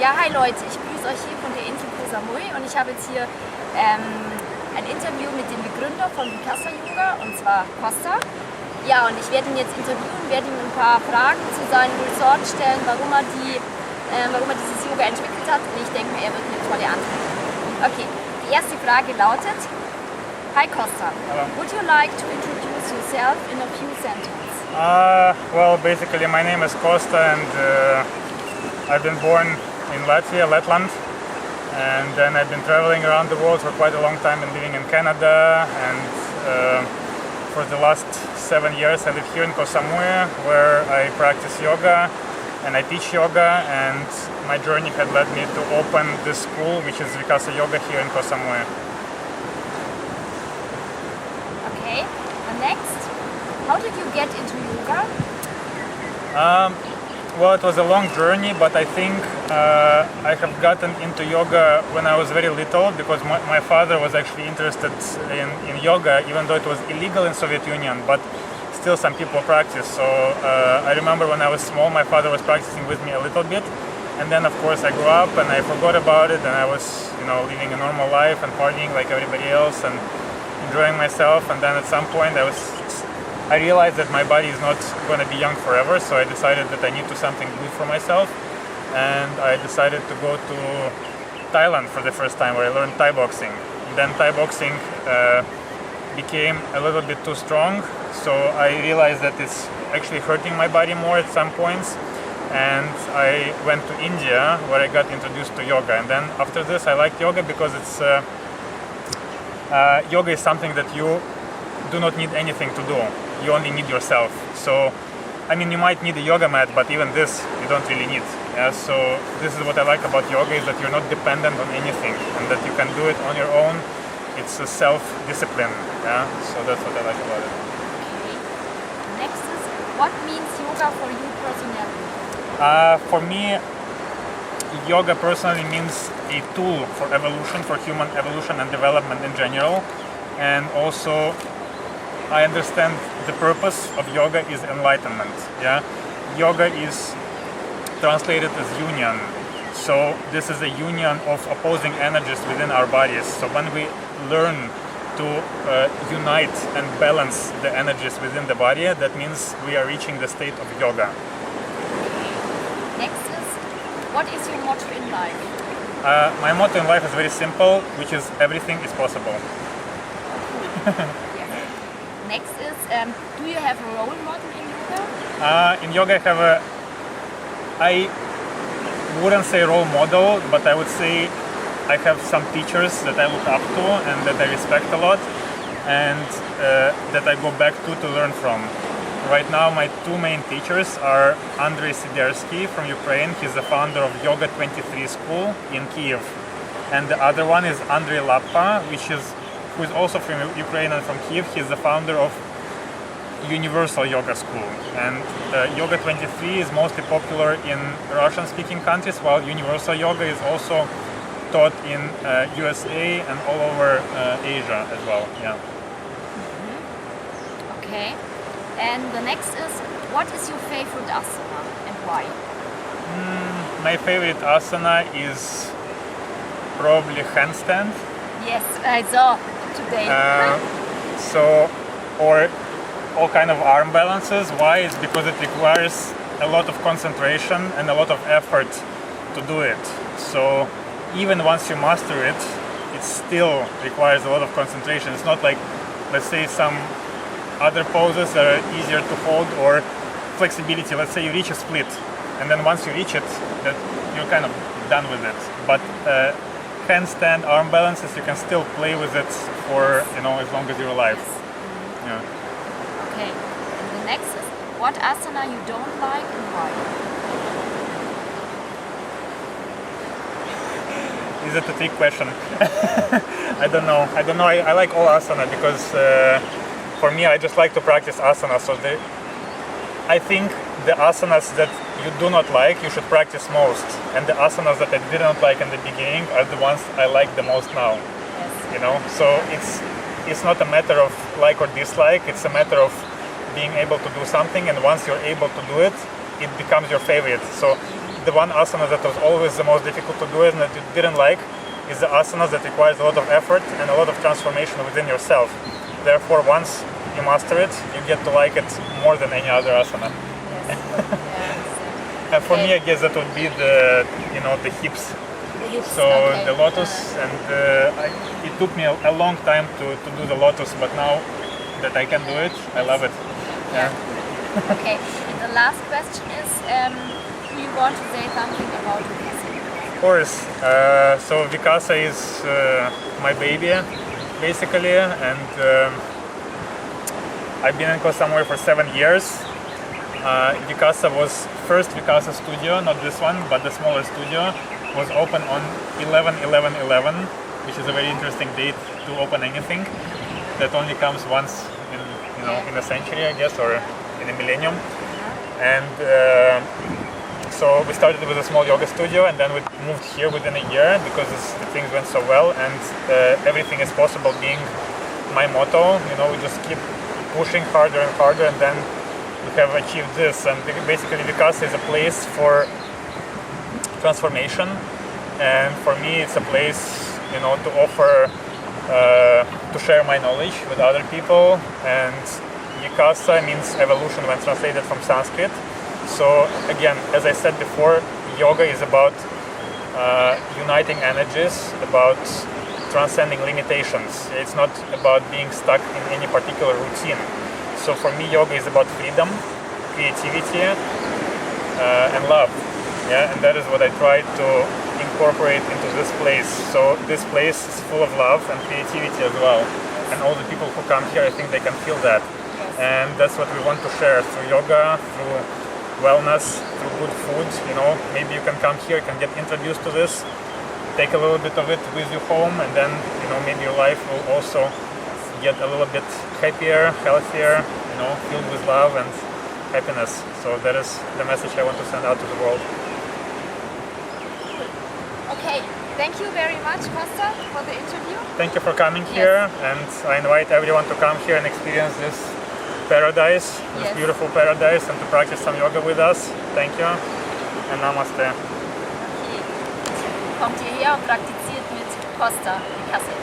Ja, hi Leute, ich grüße euch hier von der Insel Koh und ich habe jetzt hier ein Interview mit dem Begründer von Vikasa Yoga, und zwar Kosta. Ja, und ich werde ihn jetzt interviewen, werde ihm ein paar Fragen zu seinem Resort stellen, warum er dieses Yoga entwickelt hat, und ich denke mir, er wird mir tolle Antworten geben. Okay, die erste Frage lautet: Hi Kosta, would you like to introduce yourself in a few sentences? Well, basically my name is Kosta, and I've been born in Latvia, Letland, and then I've been traveling around the world for quite a long time and living in Canada, and for the last 7 years I live here in Koh Samui, where I practice yoga and I teach yoga, and my journey had led me to open this school, which is Vikasa Yoga here in Koh Samui. Okay, and next, how did you get into yoga? Well, it was a long journey, but I think I have gotten into yoga when I was very little, because my father was actually interested in yoga, even though it was illegal in Soviet Union, but still some people practice. So I remember when I was small, my father was practicing with me a little bit, and then of course I grew up and I forgot about it, and I was, living a normal life and partying like everybody else and enjoying myself. And then at some point I realized that my body is not going to be young forever, so I decided that I need to do something good for myself, and I decided to go to Thailand for the first time, where I learned Thai boxing. And then Thai boxing became a little bit too strong, so I realized that it's actually hurting my body more at some points, and I went to India, where I got introduced to yoga. And then after this I liked yoga because it's yoga is something that you do not need anything to do. You only need yourself. So, you might need a yoga mat, but even this you don't really need. Yeah. So this is what I like about yoga, is that you're not dependent on anything, and that you can do it on your own. It's a self-discipline. Yeah. So that's what I like about it. Okay. Next is, what means yoga for you personally? For me, yoga personally means a tool for evolution, for human evolution and development in general, and also I understand the purpose of yoga is enlightenment. Yeah, yoga is translated as union. So this is a union of opposing energies within our bodies. So when we learn to unite and balance the energies within the body, that means we are reaching the state of yoga. Next is, what is your motto in life? My motto in life is very simple, which is everything is possible. Next is, do you have a role model in yoga? In yoga I wouldn't say role model, but I would say I have some teachers that I look up to and that I respect a lot, and that I go back to learn from. Right now my two main teachers are Andrei Sidersky from Ukraine. He's the founder of Yoga 23 school in Kiev. And the other one is Andrei Lappa, who is also from Ukraine and from Kiev. He's the founder of Universal Yoga School. And Yoga 23 is mostly popular in Russian-speaking countries, while Universal Yoga is also taught in USA and all over Asia as well. Yeah. Okay. And the next is, what is your favorite asana and why? My favorite asana is probably handstand. Yes, I saw today. Or all kind of arm balances. Why? It's because it requires a lot of concentration and a lot of effort to do it. So even once you master it, it still requires a lot of concentration. It's not like, let's say, some other poses that are easier to hold, or flexibility. Let's say you reach a split, and then once you reach it, that you're kind of done with it. But handstand, arm balances, you can still play with it for as long as you're alive. Yeah. Okay. And the next is, what asana you don't like and why? Is it a trick question? I don't know. I like all asana because for me, I just like to practice asana. So I think the asanas that you do not like, you should practice most. And the asanas that I didn't like in the beginning are the ones I like the most now. Yes. So it's not a matter of like or dislike. It's a matter of being able to do something, and once you're able to do it, it becomes your favorite. So the one asana that was always the most difficult to do and that you didn't like is the asanas that requires a lot of effort and a lot of transformation within yourself. Therefore, once you master it, you get to like it more than any other asana. And for me, I guess that would be the hips. So the lotus, and it took me a long time to do the lotus, but now that I can do it, I love it. Yeah. Okay, and the last question is, do you want to say something about Vikasa? Of course. So Vikasa is my baby, basically, and I've been in Koh Samui for 7 years. Vikasa was first Vikasa studio, not this one, but the smaller studio, was open on 11/11/11, which is a very interesting date to open anything. That only comes once in a century, I guess, or in a millennium. And so we started with a small yoga studio, and then we moved here within a year because the things went so well, and everything is possible being my motto. We just keep pushing harder and harder, and then we have achieved this. And basically Vikasa is a place for transformation, and for me it's a place to offer to share my knowledge with other people. And Vikasa means evolution when translated from Sanskrit. So again, as I said before, yoga is about uniting energies, about transcending limitations. It's not about being stuck in any particular routine. So for me, yoga is about freedom, creativity, and love. Yeah, and that is what I try to incorporate into this place. So this place is full of love and creativity as well. And all the people who come here, I think they can feel that. And that's what we want to share through yoga, through wellness, through good food. Maybe you can come here, you can get introduced to this, take a little bit of it with you home, and then maybe your life will also get a little bit happier, healthier, filled with love and happiness. So that is the message I want to send out to the world. Okay, thank you very much, Kosta, for the interview. Thank you for coming here, and I invite everyone to come here and experience this paradise, this beautiful paradise, and to practice some yoga with us. Thank you, and namaste. Okay. Kommt hierher und praktiziert mit Kosta, Vikasa.